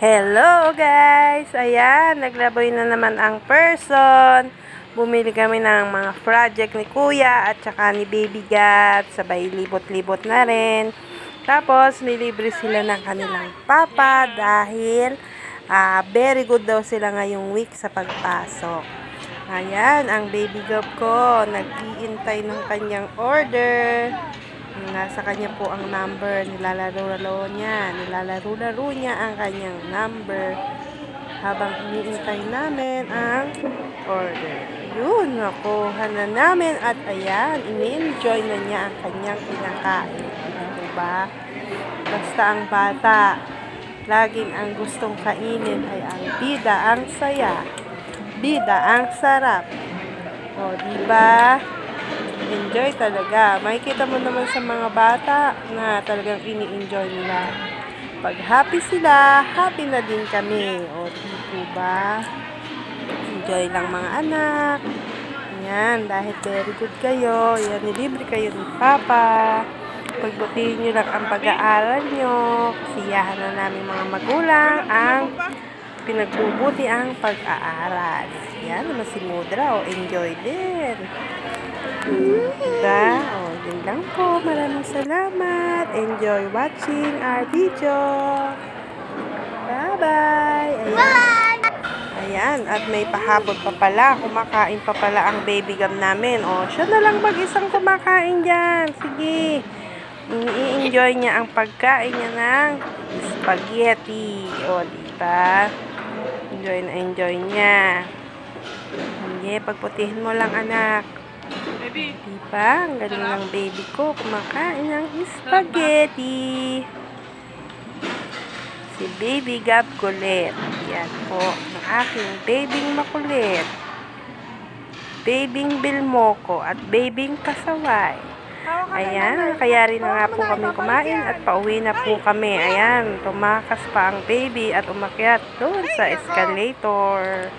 Hello guys! Ayan, naglaboy na naman ang person. Bumili kami ng mga project ni Kuya at saka ni Baby Gat. Sabay libot-libot na rin. Tapos, nilibre sila ng kanilang papa dahil very good daw sila ngayong week sa pagpasok. Ayan, ang baby girl ko. Nag-iintay ng kanyang order. Nasa kanya po ang number, nilalaro niya ang kanyang number habang iniintay namin ang order. Yun, nakuha na namin at ayan, ini-enjoy na niya ang kanyang pinakain. Diba? Basta ang bata, laging ang gustong kainin ay ang bida, ang saya, bida, ang sarap. O, diba? Enjoy talaga. Makikita mo naman sa mga bata na talagang ini-enjoy nila. Pag happy sila, happy na din kami. O, diba? Enjoy lang mga anak. Yan, dahil very good kayo. Yan, nilibre kayo ni Papa. Pagbutihin nyo lang ang pag-aaral nyo. Siyahan na namin mga magulang ang pinagbubuti ang pag-aaral. Yan, naman si Mudra. O, enjoy din. Diba? O, yun lang po. Maraming salamat. Enjoy watching our video. Bye-bye. Ayan. Ayan. At may pahabol pa pala. Kumakain pa pala ang baby gam namin. O, siya na lang mag-isang kumakain dyan. Sige. I-enjoy niya ang pagkain niya ng spaghetti. O, diba? Enjoy na enjoy niya. Hindi, pagputihin mo lang, anak. Baby. Diba? Ang galing ng baby ko. Kumakain ng spaghetti. Si Baby Gab kulit. Yan po. Ang aking babing makulit. Babing Bilmoko at babing Pasaway. Ayan. Kaya rin na nga po kami kumain at pauwi na po kami. Ayan. Tumakas pa ang baby at umakyat doon sa escalator.